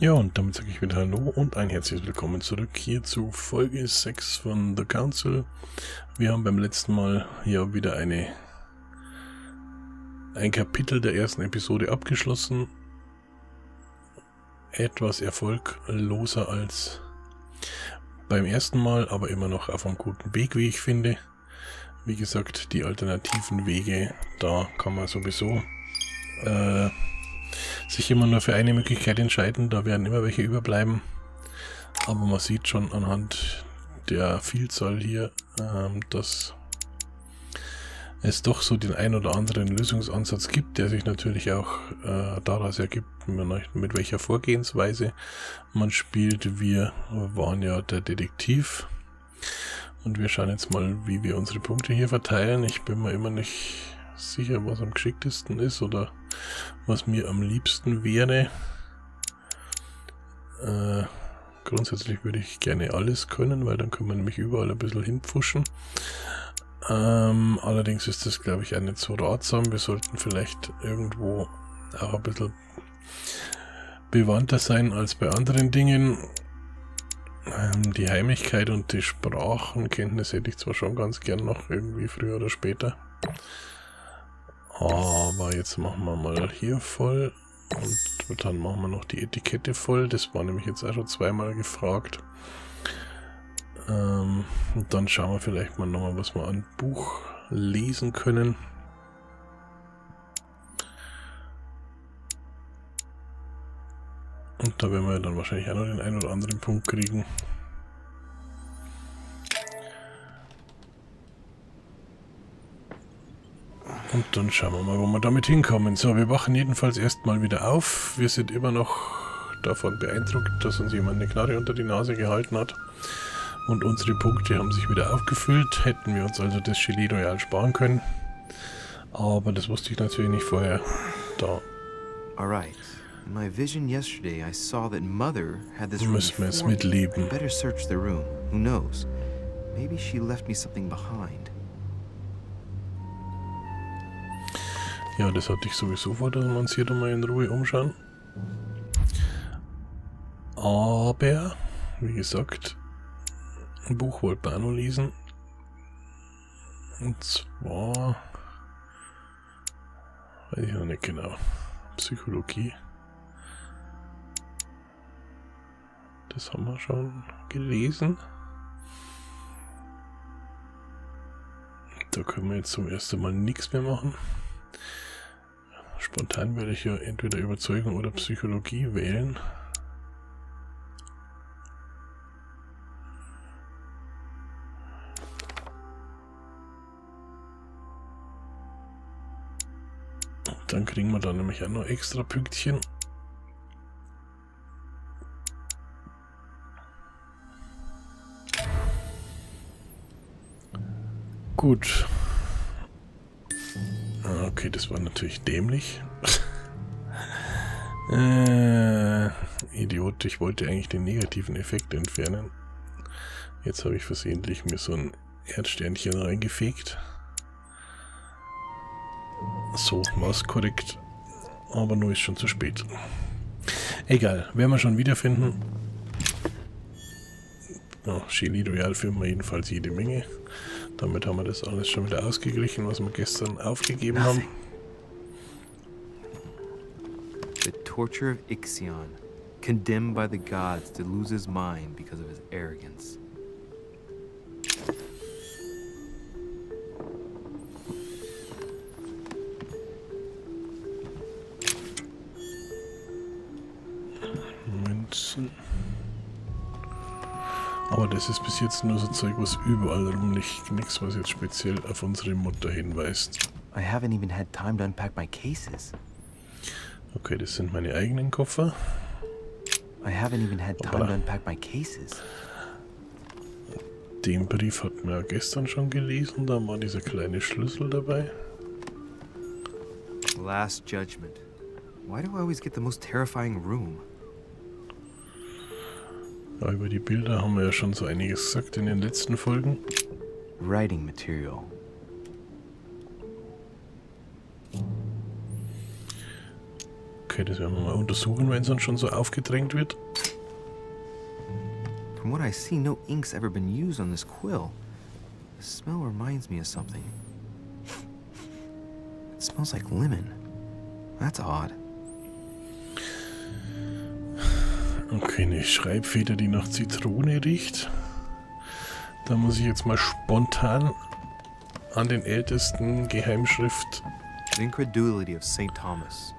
Ja, und damit sage ich wieder Hallo und ein herzliches Willkommen zurück hier zu Folge 6 von The Council. Wir haben beim letzten Mal ja wieder ein Kapitel der ersten Episode abgeschlossen. Etwas erfolgloser als beim ersten Mal, aber immer noch auf einem guten Weg, wie ich finde. Wie gesagt, die alternativen Wege, da kann man sowieso sich immer nur für eine Möglichkeit entscheiden, da werden immer welche überbleiben. Aber man sieht schon anhand der Vielzahl hier, dass es doch so den ein oder anderen Lösungsansatz gibt, der sich natürlich auch daraus ergibt, mit welcher Vorgehensweise man spielt. Wir waren ja der Detektiv und wir schauen jetzt mal, wie wir unsere Punkte hier verteilen. Ich bin mir immer nicht sicher, was am geschicktesten ist oder was mir am liebsten wäre. Grundsätzlich würde ich gerne alles können, weil dann kann man nämlich überall ein bisschen hinpfuschen. Allerdings ist das, glaube ich, auch nicht so ratsam. Wir sollten vielleicht irgendwo auch ein bisschen bewandter sein als bei anderen Dingen. Die Heimlichkeit und die Sprachenkenntnis hätte ich zwar schon ganz gern noch irgendwie früher oder später. Aber jetzt machen wir mal hier voll und dann machen wir noch die Etikette voll. Das war nämlich jetzt auch schon zweimal gefragt. Und dann schauen wir vielleicht mal nochmal, was wir an Buch lesen können. Und da werden wir dann wahrscheinlich auch noch den einen oder anderen Punkt kriegen. Und dann schauen wir mal, wo wir damit hinkommen. So, wir wachen jedenfalls erstmal wieder auf. Wir sind immer noch davon beeindruckt, dass uns jemand eine Knarre unter die Nase gehalten hat. Und unsere Punkte haben sich wieder aufgefüllt. Hätten wir uns also das Gelee Royal sparen können. Aber das wusste ich natürlich nicht vorher. Da. Alright. In my vision yesterday, I saw that Mother had this room. Müssen wir es mitleben. I better search the room. Who knows? Maybe she left me something behind. Ja, das hatte ich sowieso vor, dass wir uns hier mal in Ruhe umschauen. Aber, wie gesagt, ein Buch wollte man auch noch lesen. Und zwar, weiß ich noch nicht genau, Psychologie. Das haben wir schon gelesen. Da können wir jetzt zum ersten Mal nichts mehr machen. Spontan werde ich ja entweder Überzeugung oder Psychologie wählen. Dann kriegen wir da nämlich auch noch extra Pünktchen. Gut. Okay, das war natürlich dämlich. Idiot, ich wollte eigentlich den negativen Effekt entfernen. Jetzt habe ich versehentlich mir so ein Erdsternchen reingefegt. So, war es korrekt. Aber nur ist schon zu spät. Egal, werden wir schon wiederfinden. Oh, Gelee Royal finden wir jedenfalls jede Menge. Damit haben wir das alles schon wieder ausgeglichen, was wir gestern aufgegeben haben. The torture of Ixion, condemned by the gods to lose his mind because of his arrogance. Münzen. Aber das ist bis jetzt nur so Zeug, was überall rumliegt. Nichts, was jetzt speziell auf unsere Mutter hinweist. I haven't even had time to unpack my cases. Okay, das sind meine eigenen Koffer. I haven't even had time to unpack my cases. Den Brief hatten wir ja gestern schon gelesen. Da war dieser kleine Schlüssel dabei. Last Judgment. Why do I always get the most terrifying room? Ja, über die Bilder haben wir ja schon so einiges gesagt in den letzten Folgen. Writing material. Okay, das werden wir mal untersuchen, wenn es uns schon so aufgedrängt wird. From what I see, no ink's ever been used on this quill. The smell reminds me of something. It smells like lemon. That's odd. Okay, eine Schreibfeder, die nach Zitrone riecht. Da muss ich jetzt mal spontan an den ältesten Geheimschrift. The incredulity of St. Thomas.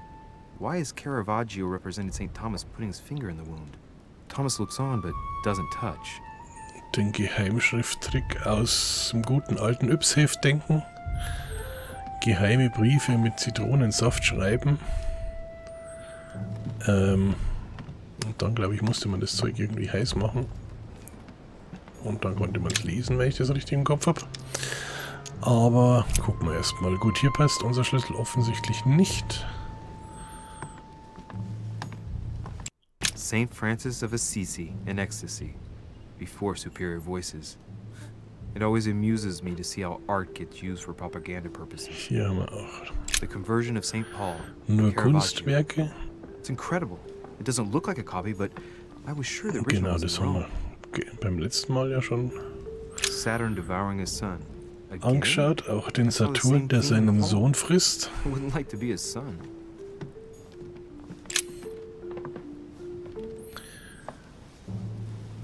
Why is Caravaggio representing St. Thomas putting his finger in the wound? Thomas looks on but doesn't touch. Den Geheimschrifttrick aus dem guten alten Yps-Heft denken. Geheime Briefe mit Zitronensaft schreiben. Und dann, glaube ich, musste man das Zeug irgendwie heiß machen. Und dann konnte man es lesen, wenn ich das richtig im Kopf habe. Aber gucken wir erstmal. Gut, hier passt unser Schlüssel offensichtlich nicht. St. Francis of Assisi in ecstasy, before superior voices. It always amuses me to see how art gets used for propaganda purposes. Hier haben wir auch The conversion of St. Paul. nur Caravaggio. Kunstwerke. It's incredible. It doesn't look like a copy, but I was sure the original Genau, was das in haben Rome. wir beim letzten Mal ja schon Saturn devouring his son. Again? angeschaut. Auch den Saturn, der seinen Sohn frisst. I wouldn't like to be his son.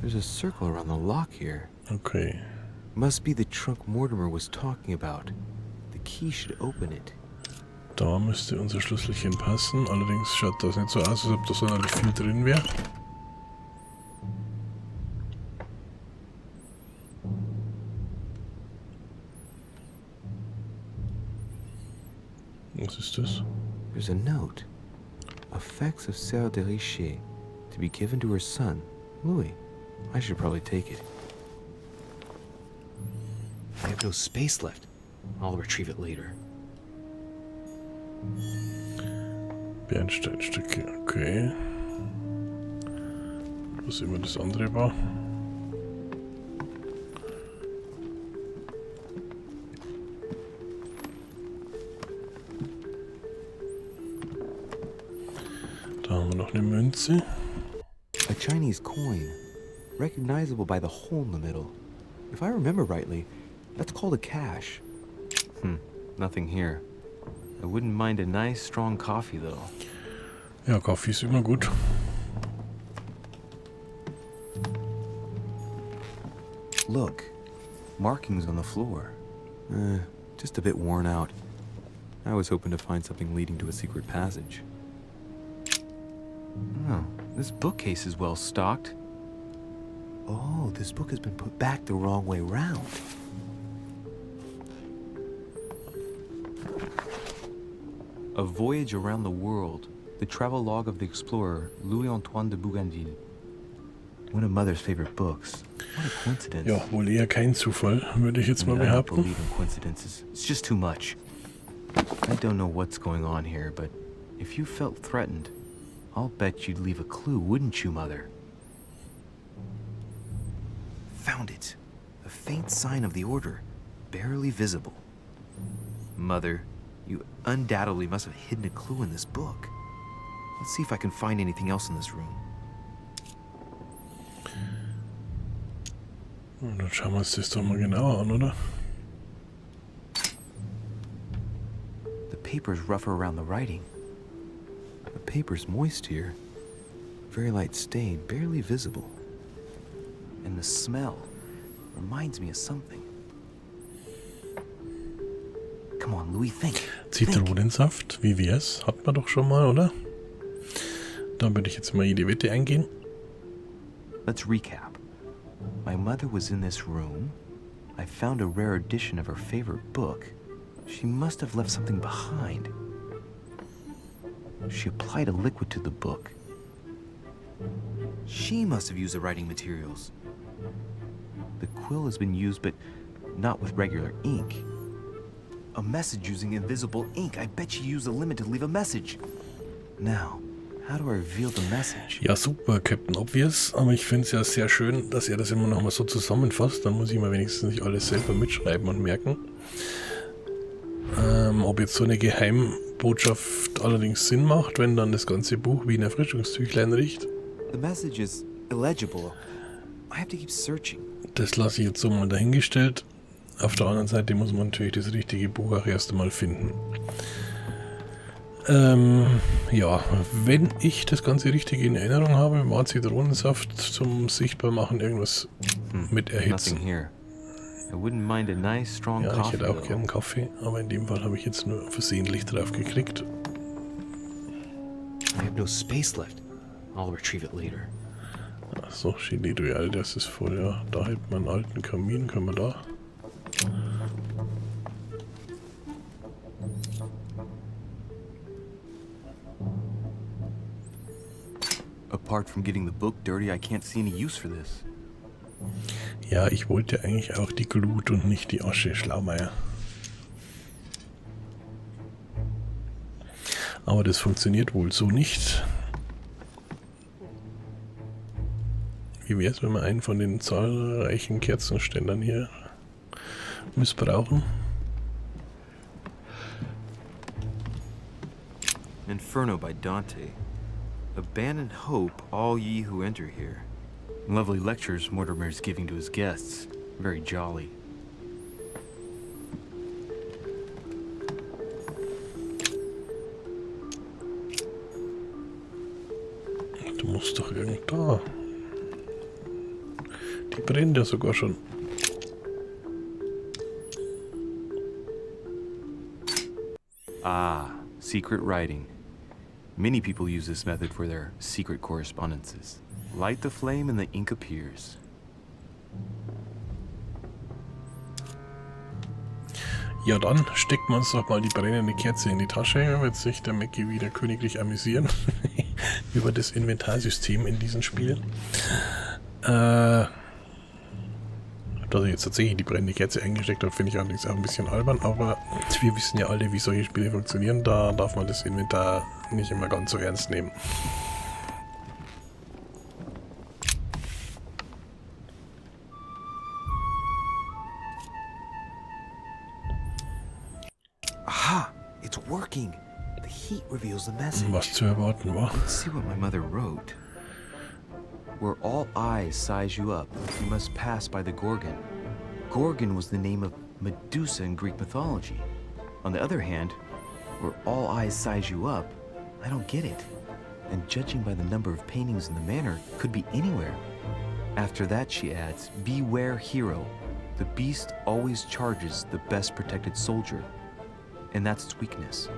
There's a circle around the lock here. Okay. Must be the trunk Mortimer was talking about. The key should open it. Da müsste unser Schlüsselchen passen. Allerdings schaut das nicht so aus, als ob da sonderlich viel drin wäre. Was ist das? There's a note. Effects of Sœur de Richets to be given to her son, Louis. I should probably take it. I have no space left. I'll retrieve it later. Bernsteinstücke, okay. Was immer das andere war. Da haben wir noch eine Münze. A Chinese coin, recognizable by the hole in the middle. If I remember rightly, that's called a cash. Nothing here. I wouldn't mind a nice strong coffee though. Ja, Kaffee ist immer gut. Look, markings on the floor. Just a bit worn out. I was hoping to find something leading to a secret passage. Oh, this bookcase is well stocked. Oh, this book has been put back the wrong way round. A Voyage Around the World. The travelogue of the explorer Louis-Antoine de Bougainville. One of Mother's favorite books. What a coincidence. Ja, wohl eher kein Zufall, würde ich jetzt mal I don't behaupten. believe in coincidences. It's just too much. I don't know what's going on here, but if you felt threatened, I'll bet you'd leave a clue, wouldn't you, Mother? Found it. A faint sign of the order, barely visible. Mother, you undoubtedly must have hidden a clue in this book. Let's see if I can find anything else in this room. Und dann schauen wir uns das doch mal genauer an, oder? The paper's rougher around the writing. The paper's moist here. Very light stain, barely visible. And the smell reminds me of something. Come on, Louis, think. Zitronensaft, wie wär's? Hat man doch schon mal, oder? Da würde ich jetzt mal jede Wette eingehen. Let's recap. My mother was in this room. I found a rare edition of her favorite book. She must have left something behind. She applied a liquid to the book. She must have used the writing materials. The quill has been used, but not with regular ink. A message using invisible ink. I bet she used a limit to leave a message. Now, how do I reveal the message? Ja, super, Captain Obvious. Aber ich finde es ja sehr schön, dass er das immer noch mal so zusammenfasst. Dann muss ich mal wenigstens nicht alles selber mitschreiben und merken. Ob jetzt so eine Botschaft allerdings Sinn macht, wenn dann das ganze Buch wie ein Erfrischungstüchlein riecht. The message is illegible. I have to keep searching. Das lasse ich jetzt so mal dahingestellt. Auf der anderen Seite muss man natürlich das richtige Buch auch erst einmal finden. Ja, wenn ich das Ganze richtig in Erinnerung habe, war Zitronensaft zum Sichtbarmachen irgendwas mit Erhitzen. I wouldn't mind a nice strong Ja, ich coffee. hätte auch gern einen Kaffee, aber in dem Fall habe ich jetzt nur versehentlich drauf geklickt. I have no space left. I'll retrieve it later. Achso, Chili Royale, das ist voll, ja. Da hält man einen alten Kamin, können wir da. Apart from getting the book dirty, I can't see any use for this. Ja, ich wollte eigentlich auch die Glut und nicht die Asche, Schlaumeier. Aber das funktioniert wohl so nicht. Wie wäre es, wenn wir einen von den zahlreichen Kerzenständern hier missbrauchen? Inferno by Dante. Abandon hope, all ye who enter here. Lovely lectures Mortimer is giving to his guests. Very jolly. Du musst doch irgend da. Die brennt ja sogar schon. Ah, secret writing. Many people use this method for their secret correspondences. Light the flame and the ink appears. Ja, dann steckt man uns doch mal die brennende Kerze in die Tasche, wird sich der Mackie wieder königlich amüsieren über das Inventarsystem in diesem Spiel. Dass ich jetzt tatsächlich die brennende Kerze eingesteckt habe, finde ich allerdings auch ein bisschen albern, aber wir wissen ja alle, wie solche Spiele funktionieren, da darf man das Inventar nicht immer ganz so ernst nehmen. Aha! It's working! The heat reveals the message. Was zu erwarten war. Let's see what my mother wrote. Where all eyes size you up, you must pass by the Gorgon. Gorgon was the name of Medusa in Greek mythology. On the other hand, where all eyes size you up, I don't get it. And judging by the number of paintings in the manor, could be anywhere. After that, she adds, beware hero. The beast always charges the best protected soldier. And that's its weakness.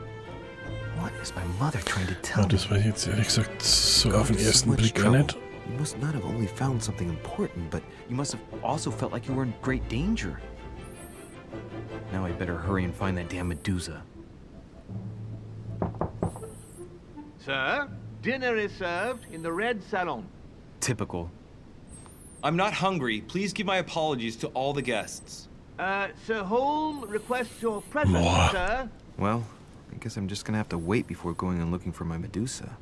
What is my mother trying to tell Ja, me? das weiß ich jetzt ehrlich gesagt so auf den ersten Blick gar nicht. You must not have only found something important, but you must have also felt like you were in great danger. Now I better hurry and find that damn Medusa. Sir, dinner is served in the red salon. Typical. I'm not hungry. Please give my apologies to all the guests. Sir Holm requests your presence, Boah. sir. Well, I guess I'm just gonna have to wait before going and looking for my Medusa.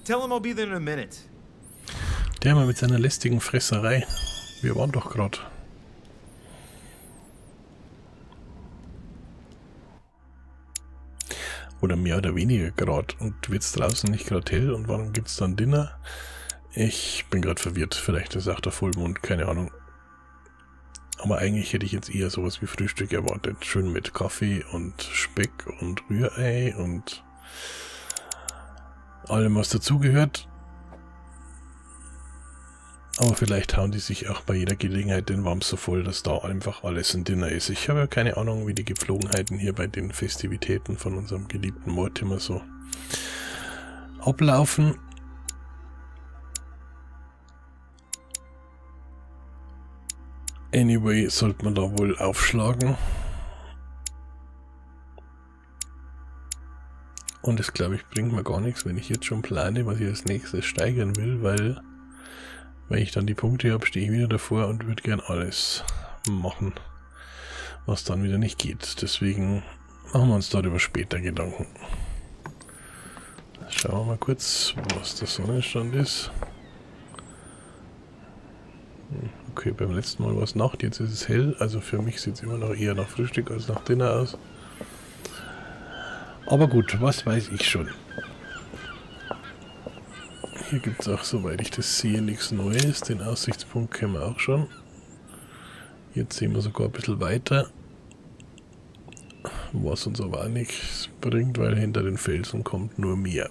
Tell him I'll be there in a minute. Der mal mit seiner lästigen Fresserei. Wir waren doch gerade. Oder mehr oder weniger gerade. Und wird's draußen nicht gerade hell? Und warum gibt's dann Dinner? Ich bin gerade verwirrt. Vielleicht ist auch der Vollmond, keine Ahnung. Aber eigentlich hätte ich jetzt eher sowas wie Frühstück erwartet. Schön mit Kaffee und Speck und Rührei und allem, was dazugehört. Aber vielleicht hauen die sich auch bei jeder Gelegenheit den Wams so voll, dass da einfach alles ein Dinner ist. Ich habe ja keine Ahnung, wie die Gepflogenheiten hier bei den Festivitäten von unserem geliebten Mortimer so ablaufen. Anyway, sollte man da wohl aufschlagen. Und das, glaube ich, bringt mir gar nichts, wenn ich jetzt schon plane, was ich als nächstes steigern will, weil wenn ich dann die Punkte habe, stehe ich wieder davor und würde gern alles machen, was dann wieder nicht geht. Deswegen machen wir uns darüber später Gedanken. Schauen wir mal kurz, was der Sonnenstand ist. Okay, beim letzten Mal war es Nacht, jetzt ist es hell. Also für mich sieht es immer noch eher nach Frühstück als nach Dinner aus. Aber gut, was weiß ich schon. Hier gibt es auch, soweit ich das sehe, nichts Neues. Den Aussichtspunkt kennen wir auch schon. Jetzt sehen wir sogar ein bisschen weiter. Was uns aber auch nichts bringt, weil hinter den Felsen kommt nur Meer.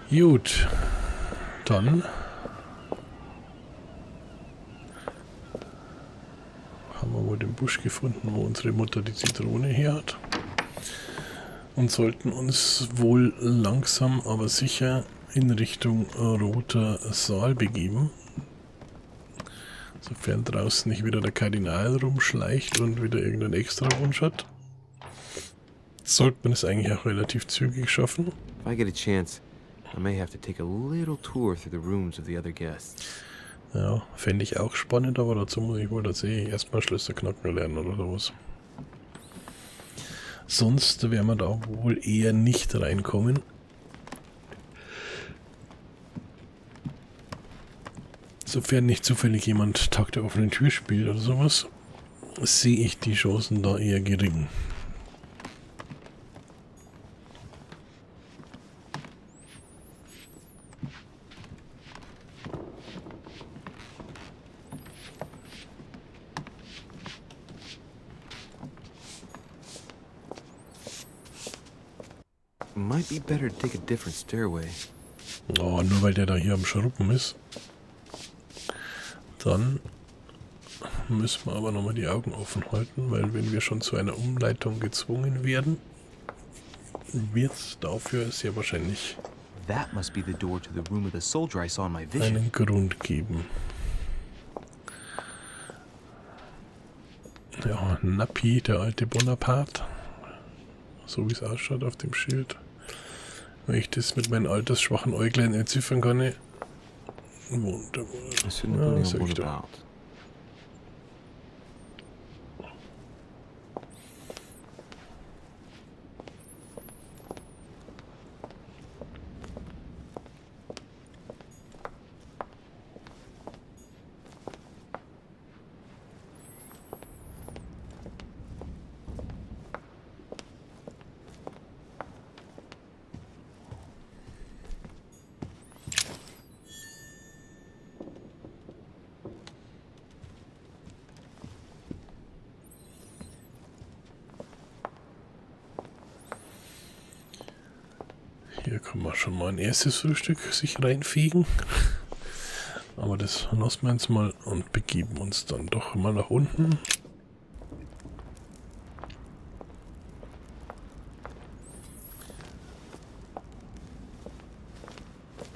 Gut, dann haben wir wohl den Busch gefunden, wo unsere Mutter die Zitrone her hat. Und sollten uns wohl langsam, aber sicher in Richtung Roter Saal begeben. Sofern draußen nicht wieder der Kardinal rumschleicht und wieder irgendeinen extra Wunsch hat. Sollte man es eigentlich auch relativ zügig schaffen. If I get a chance, I may have to take a little tour through the rooms of the other guests. Ja, fände ich auch spannend, aber dazu muss ich wohl tatsächlich erstmal Schlösser knacken lernen oder sowas. Sonst werden wir da wohl eher nicht reinkommen. Sofern nicht zufällig jemand Tag der offenen Tür spielt oder sowas, sehe ich die Chancen da eher gering. Might be better to take a different stairway. Oh, nur weil der da hier am Schruppen ist. Dann müssen wir aber nochmal die Augen offen halten, weil wenn wir schon zu einer Umleitung gezwungen werden, wird es dafür sehr wahrscheinlich That must be the door to the room of the soldier I saw in my vision. einen Grund geben. Ja, Napi, der alte Bonaparte. So wie es ausschaut auf dem Schild. Wenn ich das mit meinen altersschwachen Äuglein entziffern kann. Wunderbar. Monsieur Ja, Napoleon sag ich doch. Bonaparte. Hier kann man schon mal ein erstes Frühstück sich reinfegen. Aber das lassen wir jetzt mal und begeben uns dann doch mal nach unten.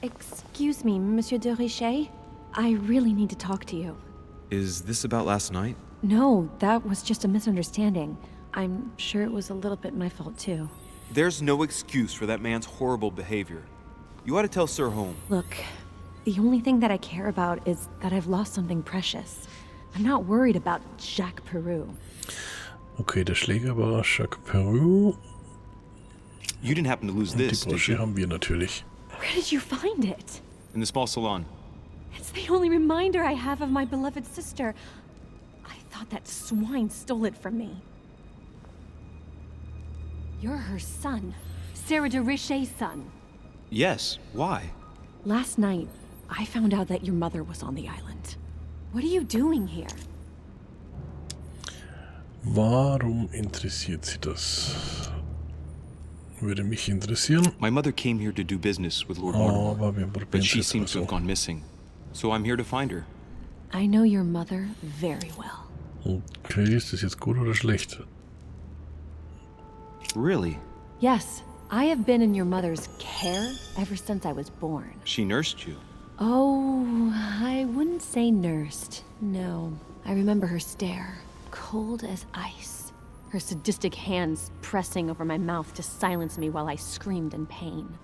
Excuse me, Monsieur de Richet. I really need to talk to you. Is this about last night? No, that was just a misunderstanding. I'm sure it was a little bit my fault too. There's no excuse for that man's horrible behavior. You ought to tell Sir Home. Look, the only thing that I care about is that I've lost something precious. I'm not worried about Jacques Peru. Okay, der Schläger war Jacques Peru. You didn't happen to lose Und die this, did Brosche you? haben wir natürlich. Where did you find it? In the small salon. It's the only reminder I have of my beloved sister. I thought that swine stole it from me. You're her son. Sarah de Richet's son. Yes, why? Last night, I found out that your mother was on the island. What are you doing here? Warum interessiert sie das? Würde mich interessieren. My mother came here to do business with Lord Mortimer, Aber wir probieren but she es seems to have so. gone missing. So I'm here to find her. I know your mother very well. Okay, ist das jetzt gut oder schlecht? Really? Yes, I have been in your mother's care ever since I was born. She nursed you. Oh, I wouldn't say nursed. No. I remember her stare, cold as ice. Her sadistic hands pressing over my mouth to silence me while I screamed in pain.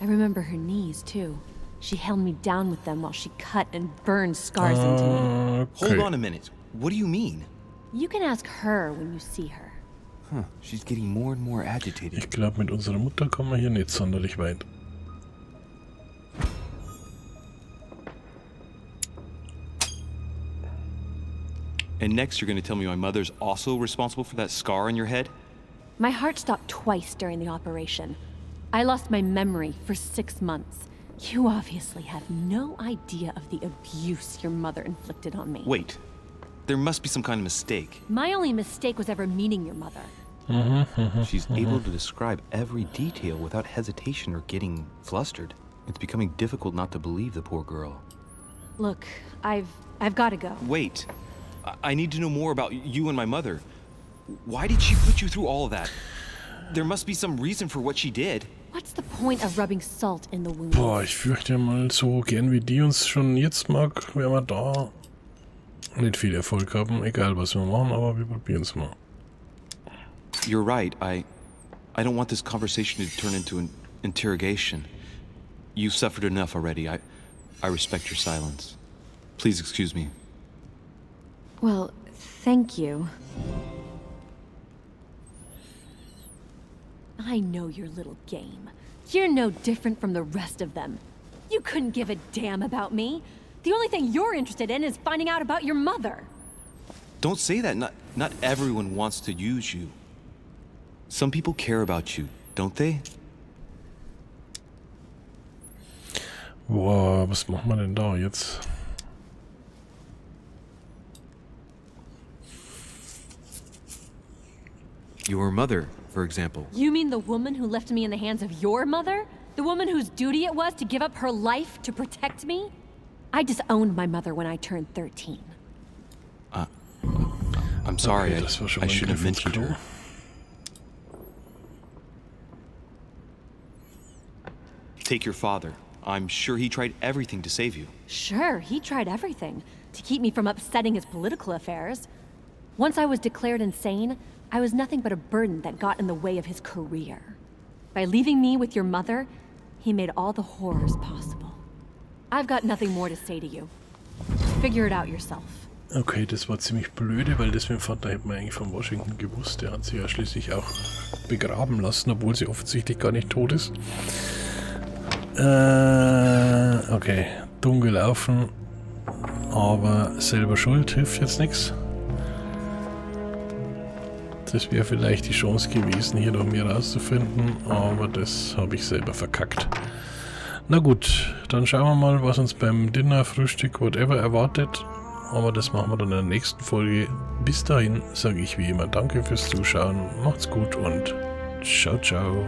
I remember her knees, too. She held me down with them while she cut and burned scars into me. Hold on a minute. What do you mean? You can ask her when you see her. Huh, she's getting more and more agitated. Ich glaube, mit unserer Mutter kommen wir hier nicht sonderlich weit. And next you're gonna tell me my mother's also responsible for that scar on your head? My heart stopped twice during the operation. I lost my memory for 6 months. You obviously have no idea of the abuse your mother inflicted on me. Wait, there must be some kind of mistake. My only mistake was ever meeting your mother. She's able to describe every detail without hesitation or getting flustered. It's becoming difficult not to believe the poor girl. Look, I've got to go. Wait, I need to know more about you and my mother. Why did she put you through all of that? There must be some reason for what she did. What's the point of rubbing salt in the wound? Boah, ich fürchte mal, so gern wie die uns schon jetzt mag, werden wir da nicht viel Erfolg haben. Egal was wir machen, aber wir probieren es mal. You're right. I don't want this conversation to turn into an interrogation. You've suffered enough already. I respect your silence. Please excuse me. Well, thank you. I know your little game. You're no different from the rest of them. You couldn't give a damn about me. The only thing you're interested in is finding out about your mother. Don't say that. Not everyone wants to use you. Some people care about you, don't they? Boah, was machen wir denn da jetzt? Your mother, for example. You mean the woman who left me in the hands of your mother? The woman whose duty it was to give up her life to protect me? I disowned my mother when I turned 13. I'm sorry. Okay, das war schon I mal ein should have Griff ins mentioned Klo. her. Take your father. I'm sure he tried everything to save you. Sure, he tried everything to keep me from upsetting his political affairs. Once I was declared insane, I was nothing but a burden that got in the way of his career. By leaving me with your mother, he made all the horrors possible. I've got nothing more to say to you. Figure it out yourself. Okay, das war ziemlich blöde, weil das mit dem Vater hätten wir eigentlich von Washington gewusst. Der hat sie ja schließlich auch begraben lassen, obwohl sie offensichtlich gar nicht tot ist. Okay, dumm gelaufen, aber selber schuld, hilft jetzt nichts. Das wäre vielleicht die Chance gewesen, hier noch mehr rauszufinden, aber das habe ich selber verkackt. Na gut, dann schauen wir mal, was uns beim Dinner, Frühstück, whatever erwartet. Aber das machen wir dann in der nächsten Folge. Bis dahin sage ich wie immer danke fürs Zuschauen, macht's gut und ciao, ciao.